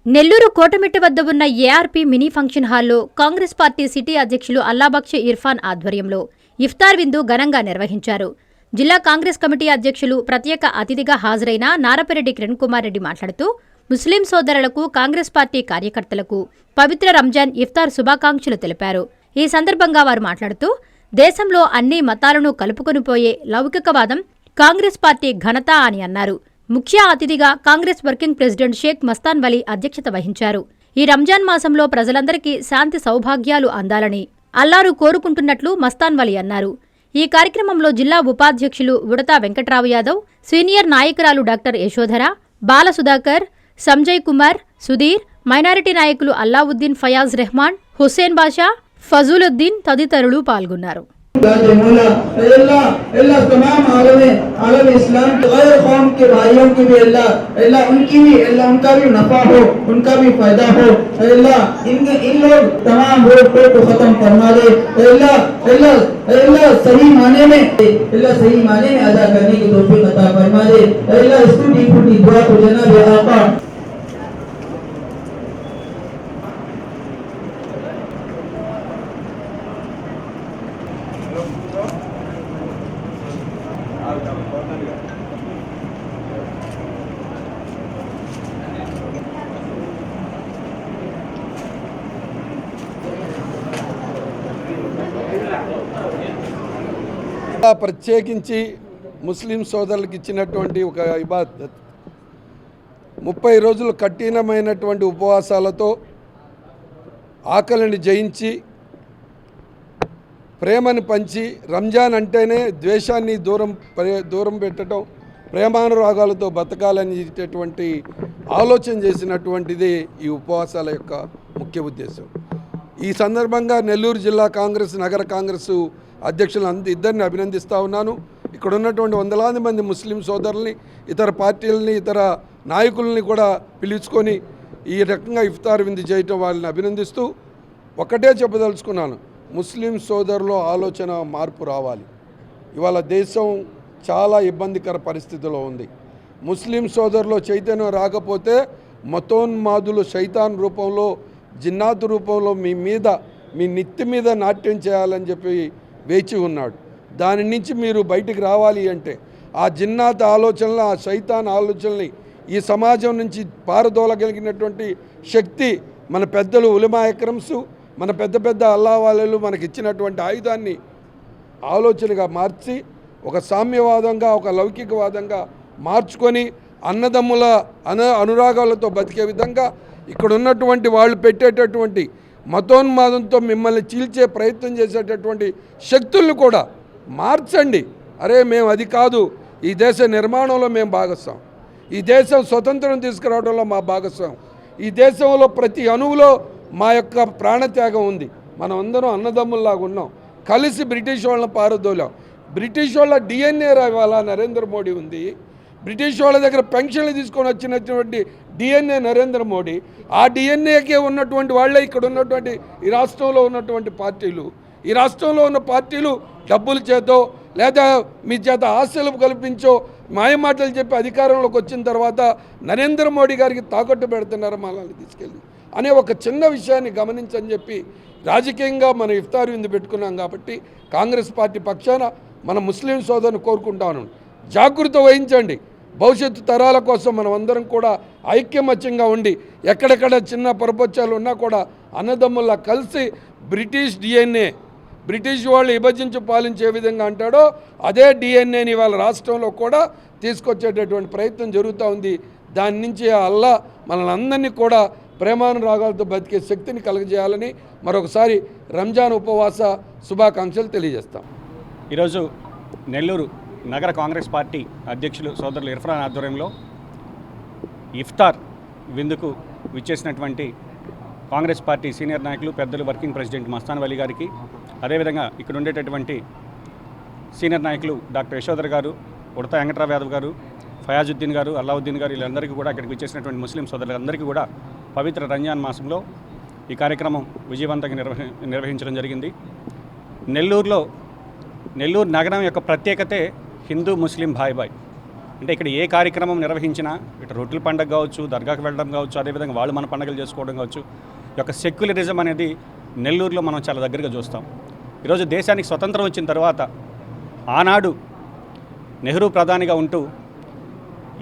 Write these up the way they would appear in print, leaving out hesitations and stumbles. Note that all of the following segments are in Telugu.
నెల్లూరు కోటమిట్ట వద్ద ఉన్న ఏఆర్పీ మినీ ఫంక్షన్ హాల్లో కాంగ్రెస్ పార్టీ సిటీ అధ్యక్షులు అల్లాబక్ష్ ఇర్ఫాన్ ఆధ్వర్యంలో ఇఫ్తార్ విందు ఘనంగా నిర్వహించారు. జిల్లా కాంగ్రెస్ కమిటీ అధ్యక్షులు ప్రత్యేక అతిథిగా హాజరైన నారపరెడ్డి కిరణ్ కుమార్ రెడ్డి మాట్లాడుతూ ముస్లిం సోదరులకు కాంగ్రెస్ పార్టీ కార్యకర్తలకు పవిత్ర రంజాన్ ఇఫ్తార్ శుభాకాంక్షలు తెలిపారు. ఈ సందర్భంగా వారు మాట్లాడుతూ దేశంలో అన్ని మతాలను కలుపుకొనిపోయే లౌకికవాదం కాంగ్రెస్ పార్టీ ఘనత అని అన్నారు. ముఖ్య అతిథిగా కాంగ్రెస్ వర్కింగ్ ప్రెసిడెంట్ షేక్ మస్తాన్ వలీ అధ్యక్షత వహించారు. ఈ రంజాన్ మాసంలో ప్రజలందరికీ శాంతి సౌభాగ్యాలు అందాలని అల్లారు కోరుకుంటున్నట్లు మస్తాన్ వలీ అన్నారు. ఈ కార్యక్రమంలో జిల్లా ఉపాధ్యక్షులు ఉడతా వెంకట్రావు యాదవ్, సీనియర్ నాయకురాలు డాక్టర్ యశోధర, బాల సుధాకర్, సంజయ్ కుమార్, సుధీర్, మైనారిటీ నాయకులు అల్లావుద్దీన్ ఫయాజ్ రెహమాన్, హుస్సేన్ బాషా, ఫజూలుద్దీన్ తదితరులు పాల్గొన్నారు. तमाम आलम इस्लाम गैर कौम के भाइयों की भी अल्लाह उनकी भी उनका भी नफा हो, उनका भी फायदा हो। अल्लाह इन लोग तमाम रोग को खत्म फरमा दे। अल्लाह सही माने में अदा करने की तौफीक अता फरमा दे। अल्लाह इस टूटी दुआ को जनाब आका ప్రత్యేకించి ముస్లిం సోదరులకు ఇచ్చినటువంటి ఒక ఇబాదత్ 30 రోజులు కఠినమైనటువంటి ఉపవాసాలతో ఆకలిని జయించి ప్రేమను పంచి రంజాన్ అంటేనే ద్వేషాన్ని దూరం పెట్టడం, ప్రేమానురాగాలతో బతకాలనేటటువంటి ఆలోచన చేసినటువంటిది ఈ ఉపవాసాల యొక్క ముఖ్య ఉద్దేశం. ఈ సందర్భంగా నెల్లూరు జిల్లా కాంగ్రెస్, నగర కాంగ్రెస్ అధ్యక్షులు ఇద్దరిని అభినందిస్తూ ఉన్నాను. ఇక్కడ ఉన్నటువంటి వందలాది మంది ముస్లిం సోదరుల్ని, ఇతర పార్టీలని, ఇతర నాయకుల్ని కూడా పిలుచుకొని ఈ రకంగా ఇఫ్తార్ విందు చేయటం వాళ్ళని అభినందిస్తూ ఒకటే చెప్పదలుచుకున్నాను, ముస్లిం సోదరుల ఆలోచన మార్పు రావాలి. ఇవాళ దేశం చాలా ఇబ్బందికర పరిస్థితిలో ఉంది. ముస్లిం సోదరులో చైతన్యం రాకపోతే మతోన్మాదులు శైతాన్ రూపంలో, జిన్నాతు రూపంలో మీ నెత్తి మీద నాట్యం చేయాలని చెప్పి వేచి ఉన్నాడు. దాని నుంచి మీరు బయటికి రావాలి అంటే ఆ జిన్నాత్ ఆలోచనలు, ఆ శైతాన్ ఆలోచనల్ని ఈ సమాజం నుంచి పారదోలగలిగినటువంటి శక్తి మన పెద్దలు ఉలమా ఎక్రమ్స్, మన పెద్ద అల్లా వాళ్ళు మనకి ఇచ్చినటువంటి ఆయుధాన్ని ఆలోచనగా మార్చి ఒక సామ్యవాదంగా, ఒక లౌకికవాదంగా మార్చుకొని అన్నదమ్ముల అనురాగాలతో బతికే విధంగా ఇక్కడ ఉన్నటువంటి వాళ్ళు పెట్టేటటువంటి మతోన్మాదంతో మిమ్మల్ని చీల్చే ప్రయత్నం చేసేటటువంటి శక్తులను కూడా మార్చండి. అరే మేము అది కాదు, ఈ దేశ నిర్మాణంలో మేము భాగస్వాం, ఈ దేశం స్వతంత్రం తీసుకురావడంలో మా భాగస్వాం, ఈ దేశంలో ప్రతి అణువులో మా యొక్క ప్రాణత్యాగం ఉంది, మనం అందరం అన్నదమ్ముల్లాగా ఉన్నాం, కలిసి బ్రిటిష్ వాళ్ళని పారదోలాం. బ్రిటిష్ వాళ్ళ డిఎన్ఏ ఇవాళ నరేంద్ర మోడీ ఉంది. బ్రిటిష్ వాళ్ళ దగ్గర పెన్షన్లు తీసుకొని వచ్చినటువంటి డిఎన్ఏ నరేంద్ర మోడీ. ఆ డిఎన్ఏకే ఉన్నటువంటి వాళ్ళే ఇక్కడ ఉన్నటువంటి ఈ రాష్ట్రంలో ఉన్నటువంటి పార్టీలు. ఈ రాష్ట్రంలో ఉన్న పార్టీలు డబ్బుల చేతో లేదా మీ చేత ఆశలు కల్పించో మాయమాటలు చెప్పి అధికారంలోకి వచ్చిన తర్వాత నరేంద్ర మోడీ గారికి తాకట్టు పెడుతున్నారు మనల్ని తీసుకెళ్ళి అనే ఒక చిన్న విషయాన్ని గమనించని చెప్పి రాజకీయంగా మనం ఇఫ్తార్ విందు పెట్టుకున్నాం. కాబట్టి కాంగ్రెస్ పార్టీ పక్షాన మన ముస్లిం సోదరుని కోరుకుంటాను, జాగృత వహించండి. భవిష్యత్తు తరాల కోసం మనం అందరం కూడా ఐక్యమత్యంగా ఉండి ఎక్కడెక్కడ చిన్న పొరపచ్చాలు ఉన్నా కూడా అన్నదమ్ముల్లా కలిసి బ్రిటిష్ డిఎన్ఏ, బ్రిటిష్ వాళ్ళు విభజించి పాలించే విధంగా అంటాడో అదే డిఎన్ఏని వాళ్ళ రాష్ట్రంలో కూడా తీసుకొచ్చేటటువంటి ప్రయత్నం జరుగుతూ ఉంది. దాని నుంచి అల్లా మనల్ని అందరినీ కూడా ప్రేమానురాగాలతో బతికే శక్తిని కలుగజేయాలని మరొకసారి రంజాన్ ఉపవాస శుభాకాంక్షలు తెలియజేస్తాం. ఈరోజు నెల్లూరు నగర కాంగ్రెస్ పార్టీ అధ్యక్షులు సోదరులు ఇర్ఫాన్ ఆధ్వర్యంలో ఇఫ్తార్ విందుకు విచ్చేసినటువంటి కాంగ్రెస్ పార్టీ సీనియర్ నాయకులు, పెద్దలు, వర్కింగ్ ప్రెసిడెంట్ మస్తాన్ వలీ గారికి, అదేవిధంగా ఇక్కడ ఉండేటటువంటి సీనియర్ నాయకులు డాక్టర్ యశోధర్ గారు, ఉడతా వెంకట్రావు యాదవ్ గారు, ఫయాజుద్దీన్ గారు, అల్లావుద్దీన్ గారు, వీళ్ళందరికీ కూడా ఇక్కడికి విచ్చేసినటువంటి ముస్లిం సోదరులందరికీ కూడా పవిత్ర రంజాన్ మాసంలో ఈ కార్యక్రమం విజయవంతంగా నిర్వహించడం జరిగింది. నెల్లూరు నగరం యొక్క ప్రత్యేకతే హిందూ ముస్లిం భాయ్ అంటే ఇక్కడ ఏ కార్యక్రమం నిర్వహించినా ఇటు రొట్టెల పండుగ కావచ్చు, దర్గాకు వెళ్ళడం కావచ్చు, అదేవిధంగా వాళ్ళు మన పండుగలు చేసుకోవడం కావచ్చు, ఈ యొక్క సెక్యులరిజం అనేది నెల్లూరులో మనం చాలా దగ్గరగా చూస్తాం. ఈరోజు దేశానికి స్వతంత్రం వచ్చిన తర్వాత ఆనాడు నెహ్రూ ప్రధానిగా ఉంటూ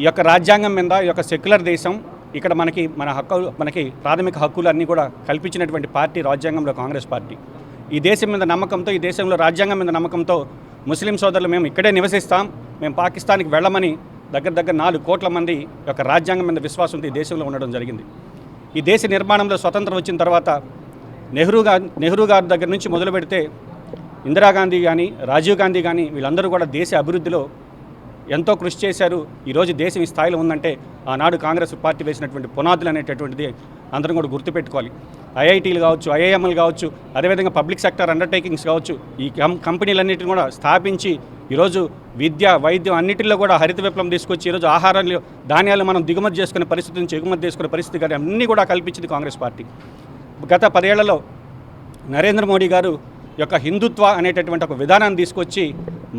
ఈ యొక్క రాజ్యాంగం మీద ఈ యొక్క సెక్యులర్ దేశం ఇక్కడ మనకి ప్రాథమిక హక్కులు అన్నీ కూడా కల్పించినటువంటి పార్టీ రాజ్యాంగంలో కాంగ్రెస్ పార్టీ. ఈ దేశం మీద నమ్మకంతో, ఈ దేశంలో రాజ్యాంగం మీద నమ్మకంతో ముస్లిం సోదరులు మేము ఇక్కడే నివసిస్తాం, మేము పాకిస్తాన్కి వెళ్ళమని దగ్గర 4 కోట్ల మంది యొక్క రాజ్యాంగం మీద విశ్వాసంతో ఈ దేశంలో ఉండడం జరిగింది. ఈ దేశ నిర్మాణంలో స్వతంత్రం వచ్చిన తర్వాత నెహ్రూ గారి దగ్గర నుంచి మొదలు పెడితే ఇందిరాగాంధీ కానీ, రాజీవ్ గాంధీ కానీ వీళ్ళందరూ కూడా దేశ అభివృద్ధిలో ఎంతో కృషి చేశారు. ఈరోజు దేశం ఈ స్థాయిలో ఉందంటే ఆనాడు కాంగ్రెస్ పార్టీ వేసినటువంటి పునాదులు అనేటటువంటిది అందరం కూడా గుర్తుపెట్టుకోవాలి. ఐఐటీలు కావచ్చు, ఐఐఎంలు కావచ్చు, అదేవిధంగా పబ్లిక్ సెక్టర్ అండర్టేకింగ్స్ కావచ్చు, ఈ కంపెనీలన్నింటిని కూడా స్థాపించి ఈరోజు విద్య, వైద్యం అన్నింటిలో కూడా హరిత విప్లవం తీసుకొచ్చి ఈరోజు ఆహారాలు, ధాన్యాలు మనం దిగుమతి చేసుకునే పరిస్థితి నుంచి ఎగుమతి చేసుకునే పరిస్థితి కానీ అన్నీ కూడా కల్పించింది కాంగ్రెస్ పార్టీ. గత 10 ఏళ్లలో నరేంద్ర మోడీ గారు యొక్క హిందుత్వ అనేటటువంటి ఒక విధానాన్ని తీసుకొచ్చి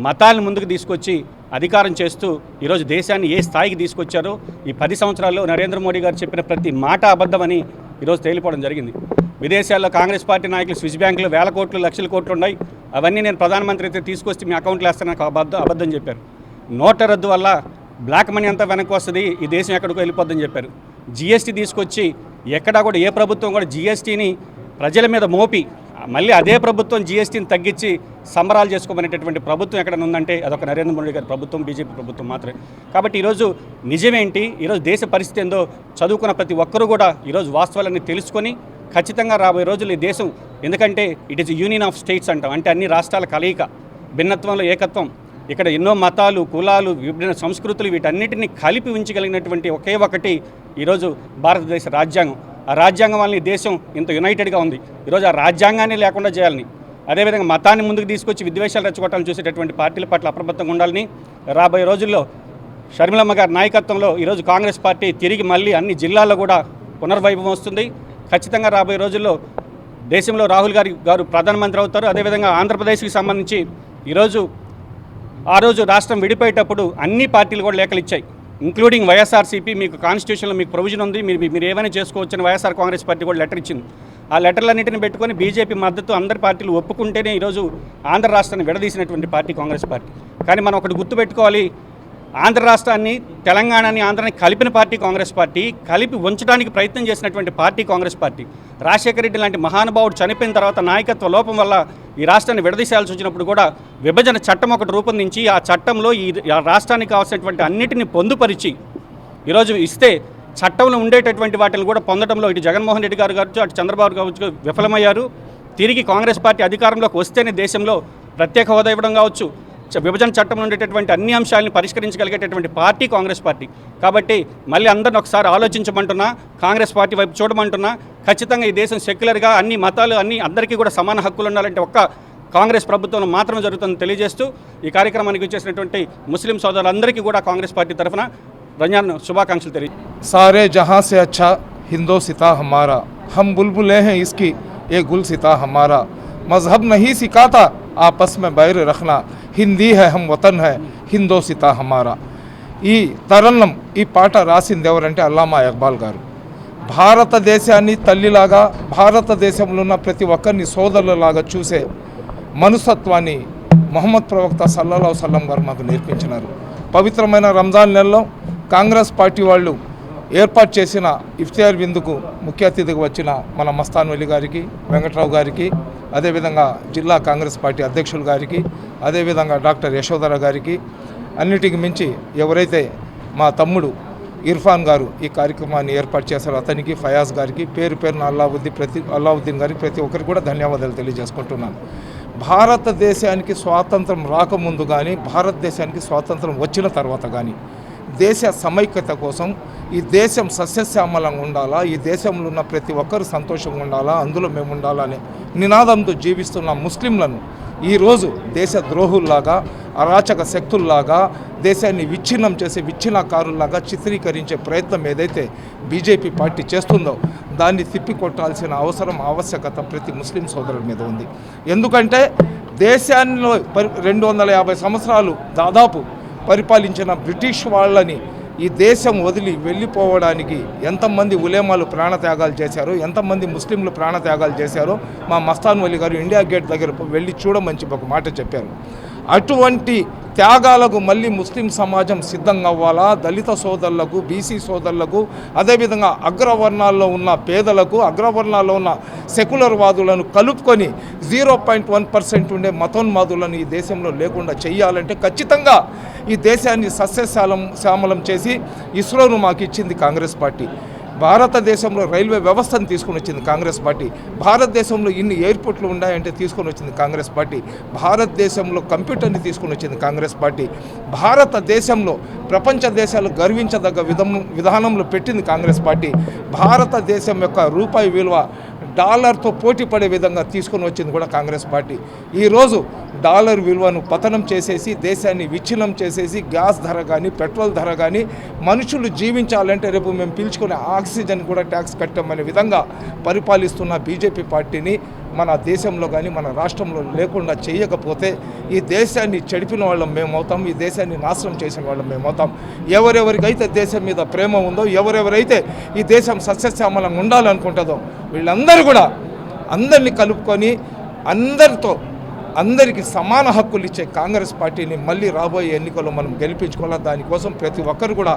మతాలను ముందుకు తీసుకొచ్చి అధికారం చేస్తూ ఈరోజు దేశాన్ని ఏ స్థాయికి తీసుకొచ్చారో ఈ 10 సంవత్సరాల్లో నరేంద్ర మోడీ గారు చెప్పిన ప్రతి మాట అబద్ధమని ఈరోజు తేలిపోవడం జరిగింది. విదేశాల్లో కాంగ్రెస్ పార్టీ నాయకులు స్విస్ బ్యాంకులు వేల కోట్లు, లక్షల కోట్లు ఉన్నాయి, అవన్నీ నేను ప్రధానమంత్రి అయితే తీసుకొచ్చి మీ అకౌంట్లో వేస్తాను అబద్ధం చెప్పారు. నోట్ల రద్దు వల్ల బ్లాక్ మనీ అంతా వెనక్కి వస్తుంది, ఈ దేశం ఎక్కడికో వెళ్ళిపోద్దని చెప్పారు. జిఎస్టీ తీసుకొచ్చి ఎక్కడా కూడా ఏ ప్రభుత్వం కూడా జిఎస్టీని ప్రజల మీద మోపి మళ్ళీ అదే ప్రభుత్వం జిఎస్టీని తగ్గించి సంబరాలు చేసుకోమనేటటువంటి ప్రభుత్వం ఎక్కడ ఉందంటే అదొక నరేంద్ర మోడీ గారి ప్రభుత్వం, బీజేపీ ప్రభుత్వం మాత్రమే. కాబట్టి ఈరోజు నిజమేంటి, ఈరోజు దేశ పరిస్థితి ఏందో చదువుకున్న ప్రతి ఒక్కరూ కూడా ఈరోజు వాస్తవాలన్నీ తెలుసుకొని ఖచ్చితంగా రాబోయే రోజులు ఈ దేశం, ఎందుకంటే it is union of states అంటాం, అంటే అన్ని రాష్ట్రాల కలయిక, భిన్నత్వంలో ఏకత్వం, ఇక్కడ ఎన్నో మతాలు, కులాలు, విభిన్న సంస్కృతులు వీటన్నిటిని కలిపి ఉంచగలిగినటువంటి ఒకే ఒకటి ఈరోజు భారతదేశ రాజ్యాంగం. ఆ రాజ్యాంగం వల్ల ఈ దేశం ఇంత యునైటెడ్గా ఉంది. ఈరోజు ఆ రాజ్యాంగాన్ని లేకుండా చేయాలని, అదేవిధంగా మతాన్ని ముందుకు తీసుకొచ్చి విద్వేషాలు రెచ్చగొట్టాలని చూసేటటువంటి పార్టీల పట్ల అప్రమత్తంగా ఉండాలని రాబోయే రోజుల్లో షర్మిలమ్మ గారి నాయకత్వంలో ఈరోజు కాంగ్రెస్ పార్టీ తిరిగి మళ్ళీ అన్ని జిల్లాల్లో కూడా పునర్వైభవం వస్తుంది. ఖచ్చితంగా రాబోయే రోజుల్లో దేశంలో రాహుల్ గారు ప్రధానమంత్రి అవుతారు. అదేవిధంగా ఆంధ్రప్రదేశ్కి సంబంధించి ఆ రోజు రాష్ట్రం విడిపోయేటప్పుడు అన్ని పార్టీలు కూడా లేఖలు ఇచ్చాయి, ఇంక్లూడింగ్ వైఎస్ఆర్సీపీ. మీకు కాన్స్టిట్యూషన్లో మీకు ప్రొవిజన్ ఉంది, మీరు ఏమైనా చేసుకోవచ్చని వైఎస్ఆర్ కాంగ్రెస్ పార్టీ కూడా లెటర్ ఇచ్చింది. ఆ లెటర్లన్నింటిని పెట్టుకొని బీజేపీ మద్దతు అందరి పార్టీలు ఒప్పుకుంటేనే ఈరోజు ఆంధ్ర రాష్ట్రాన్ని విడదీసినటువంటి పార్టీ కాంగ్రెస్ పార్టీ. కానీ మనం ఒకటి గుర్తుపెట్టుకోవాలి, ఆంధ్ర రాష్ట్రాన్ని, తెలంగాణని, ఆంధ్రాని కలిపిన పార్టీ కాంగ్రెస్ పార్టీ, కలిపి ఉంచడానికి ప్రయత్నం చేసినటువంటి పార్టీ కాంగ్రెస్ పార్టీ. రాజశేఖర రెడ్డి లాంటి మహానుభావుడు చనిపోయిన తర్వాత నాయకత్వ లోపం వల్ల ఈ రాష్ట్రాన్ని విడదీసేయాల్సి వచ్చినప్పుడు కూడా విభజన చట్టం ఒకటి రూపొందించి ఆ చట్టంలో ఈ రాష్ట్రానికి కావాల్సినటువంటి అన్నిటిని పొందుపరిచి ఈరోజు ఇస్తే చట్టంలో ఉండేటటువంటి వాటిని కూడా పొందడంలో ఇటు జగన్మోహన్ రెడ్డి గారు కావచ్చు, అటు చంద్రబాబు కావచ్చు విఫలమయ్యారు. తిరిగి కాంగ్రెస్ పార్టీ అధికారంలోకి వస్తేనే దేశంలో ప్రత్యేక హోదా ఇవ్వడం కావచ్చు, విభజన చట్టంలో ఉండేటటువంటి అన్ని అంశాలను పరిష్కరించగలిగేటటువంటి పార్టీ కాంగ్రెస్ పార్టీ. కాబట్టి మళ్ళీ అందరిని ఒకసారి ఆలోచించమంటున్నా, కాంగ్రెస్ పార్టీ వైపు చూడమంటున్నా. ఖచ్చితంగా ఈ దేశం సెక్యులర్గా అన్ని మతాలు అందరికీ కూడా సమాన హక్కులు ఉండాలంటే ఒక్క కాంగ్రెస్ ప్రభుత్వంలో మాత్రమే జరుగుతుందని తెలియజేస్తూ ఈ కార్యక్రమానికి వచ్చేసినటువంటి ముస్లిం సోదరులందరికీ కూడా కాంగ్రెస్ పార్టీ తరఫున రంజాన్ శుభాకాంక్షలు తెలియజేస్తాను. सारे जहाँ से अच्छा हिंदोसिता हमारा, हम बुलबुलें हैं इसकी ये गुलसिता हमारा, मजहब नहीं सिखाता आपस में बैर रखना, हिंदी है हम वतन है हिंदोसिता हमारा. ఈ తరుణం ఈ పాట రాసింది ఎవరంటే అల్లామా ఇక్బాల్ గారు. భారతదేశాన్ని తల్లిలాగా, భారతదేశంలో ఉన్న ప్రతి ఒక్కరిని సోదరులలాగా చూసే మనస్తత్వాన్ని మొహమ్మద్ ప్రవక్త సల్లల్లాహు అలైహి వసల్లం గారు మాకు నేర్పించినారు. పవిత్రమైన రంజాన్ నెలలో కాంగ్రెస్ పార్టీ వాళ్ళు ఏర్పాటు చేసిన ఇఫ్తియార్ విందుకు ముఖ్య అతిథిగా వచ్చిన మన మస్తాన్ వలి గారికి, వెంకట్రావు గారికి, అదేవిధంగా జిల్లా కాంగ్రెస్ పార్టీ అధ్యక్షులు గారికి, అదేవిధంగా డాక్టర్ యశోధర గారికి, అన్నిటికి మించి ఎవరైతే మా తమ్ముడు ఇర్ఫాన్ గారు ఈ కార్యక్రమాన్ని ఏర్పాటు చేశారో అతనికి, ఫయాజ్ గారికి, పేరు పేరున అల్లావుద్దీన్ గారికి ప్రతి ఒక్కరికి కూడా ధన్యవాదాలు తెలియజేసుకుంటున్నాను. భారతదేశానికి స్వాతంత్రం రాకముందు కానీ, భారతదేశానికి స్వాతంత్రం వచ్చిన తర్వాత కానీ దేశ సమైక్యత కోసం ఈ దేశం సస్యశ్యామలంగా ఉండాలా, ఈ దేశంలో ఉన్న ప్రతి ఒక్కరు సంతోషంగా ఉండాలా, అందులో మేము ఉండాలనే నినాదంతో జీవిస్తున్న ముస్లింలను ఈరోజు దేశ ద్రోహుల్లాగా, అరాచక శక్తుల్లాగా, దేశాన్ని విచ్ఛిన్నం చేసే విచ్ఛిన్నకారుల్లాగా చిత్రీకరించే ప్రయత్నం ఏదైతే బీజేపీ పార్టీ చేస్తుందో దాన్ని తిప్పికొట్టాల్సిన అవసరం, ఆవశ్యకత ప్రతి ముస్లిం సోదరుల మీద ఉంది. ఎందుకంటే దేశాల్లో 250 సంవత్సరాలు దాదాపు పరిపాలించిన బ్రిటిష్ వాళ్ళని ఈ దేశం వదిలి వెళ్ళిపోవడానికి ఎంతమంది ఉలేమాలు ప్రాణత్యాగాలు చేశారో, ఎంతమంది ముస్లింలు ప్రాణత్యాగాలు చేశారో మా మస్తాన్ వలి గారు ఇండియా గేట్ దగ్గర వెళ్ళి చూడమని చెప్పి ఒక మాట చెప్పారు. అటువంటి త్యాగాలకు మళ్ళీ ముస్లిం సమాజం సిద్ధంగా అవ్వాలా? దళిత సోదరులకు, బీసీ సోదరులకు, అదేవిధంగా అగ్రవర్ణాల్లో ఉన్న పేదలకు, అగ్రవర్ణాల్లో ఉన్న సెక్యులర్ వాదులను కలుపుకొని 0.1% ఉండే మతోన్మాదులను ఈ దేశంలో లేకుండా చేయాలంటే ఖచ్చితంగా ఈ దేశాన్ని సస్యశ్యామలం చేసి ఇస్రోను మాకు ఇచ్చింది కాంగ్రెస్ పార్టీ. భారతదేశంలో రైల్వే వ్యవస్థను తీసుకొని వచ్చింది కాంగ్రెస్ పార్టీ. భారతదేశంలో ఇన్ని ఎయిర్పోర్ట్లు ఉన్నాయంటే తీసుకొని వచ్చింది కాంగ్రెస్ పార్టీ. భారతదేశంలో కంప్యూటర్ని తీసుకొని వచ్చింది కాంగ్రెస్ పార్టీ. భారతదేశంలో ప్రపంచ దేశాలు గర్వించదగ్గ విధానంలో పెట్టింది కాంగ్రెస్ పార్టీ. భారతదేశం యొక్క రూపాయి విలువ డాలర్తో పోటీ పడే విధంగా తీసుకొని వచ్చింది కూడా కాంగ్రెస్ పార్టీ. ఈరోజు డాలర్ విలువను పతనం చేసేసి దేశాన్ని విచ్ఛిన్నం చేసేసి గ్యాస్ ధర కానీ, పెట్రోల్ ధర కానీ, మనుషులు జీవించాలంటే రేపు మేము పీల్చుకునే ఆక్సిజన్ కూడా ట్యాక్స్ కట్టామనే విధంగా పరిపాలిస్తున్న బీజేపీ పార్టీని మన దేశంలో కానీ మన రాష్ట్రంలో లేకుండా చేయకపోతే ఈ దేశాన్ని చెడిపిన వాళ్ళం మేమవుతాం, ఈ దేశాన్ని నాశనం చేసిన వాళ్ళం మేమవుతాం. ఎవరెవరికైతే దేశం మీద ప్రేమ ఉందో, ఎవరెవరైతే ఈ దేశం సస్యశ్యామలంగా ఉండాలనుకుంటుందో వీళ్ళందరూ కూడా అందరినీ కలుపుకొని అందరికీ సమాన హక్కులు ఇచ్చే కాంగ్రెస్ పార్టీని మళ్ళీ రాబోయే ఎన్నికల్లో మనం గెలిపించుకోవాలి. దానికోసం ప్రతి ఒక్కరు కూడా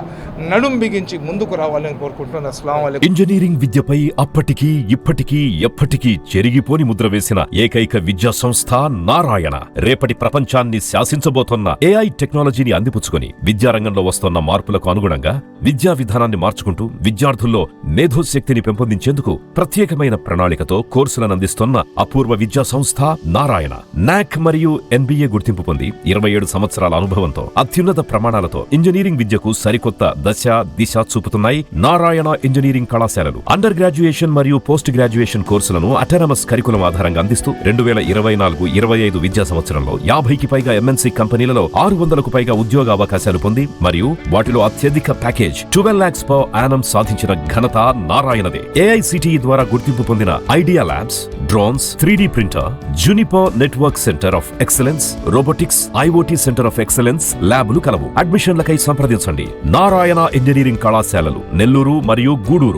నడుం బిగించి ముందుకు రావాలని కోరుకుంటున్నాను. అస్సలాము అలైకుం. ఇంజనీరింగ్ విద్యపై అప్పటికీ ఇప్పటికీ ఎప్పటికీ చెరిగిపోని ముద్ర వేసిన ఏకైక విద్యా సంస్థ నారాయణ. రేపటి ప్రపంచాన్ని శాసించబోతోన్న ఏఐ టెక్నాలజీని అందిపుచ్చుకొని విద్యారంగంలో వస్తున్న మార్పులకు అనుగుణంగా విద్యా విధానాన్ని మార్చుకుంటూ విద్యార్థుల్లో మేధోశక్తిని పెంపొందించేందుకు ప్రత్యేకమైన ప్రణాళికతో కోర్సులను అందిస్తున్న అపూర్వ విద్యా సంస్థ నారాయణ. నాక్ మరియు ఎన్బిఏ గుర్తింపు పొంది 27 సంవత్సరాల అనుభవంతో అత్యున్నత ప్రమాణాలతో ఇంజనీరింగ్ విద్యకు సరికొత్త దిశ చూపుతున్నాయి నారాయణ ఇంజనీరింగ్ కళాశాలలు. అండర్ గ్రాడ్యుయేషన్ మరియు పోస్ట్ గ్రాడ్యుయేషన్ కోర్సులను అటానమస్ కరికులం ఆధారంగా అందిస్తూ 2024-25 విద్యా సంవత్సరంలో 50కి పైగా ఎంఎన్సీ కంపెనీలలో 600కు పైగా ఉద్యోగ అవకాశాలు పొంది మరియు వాటిలో అత్యధిక ప్యాకేజ్ 12 lakhs per annum సాధించిన ఘనత నారాయణదే. ఏఐసిటిఈ ద్వారా గుర్తింపు పొందిన idea labs, drones, 3D printer, Juniper network centre of excellence, robotics, IoT centre of excellence ల్యాబ్లు కలవు. అడ్మిషన్లకై సంప్రదించండి. నారాయణ ఇంజనీరింగ్ కళాశాలలు నెల్లూరు మరియు గూడూరు.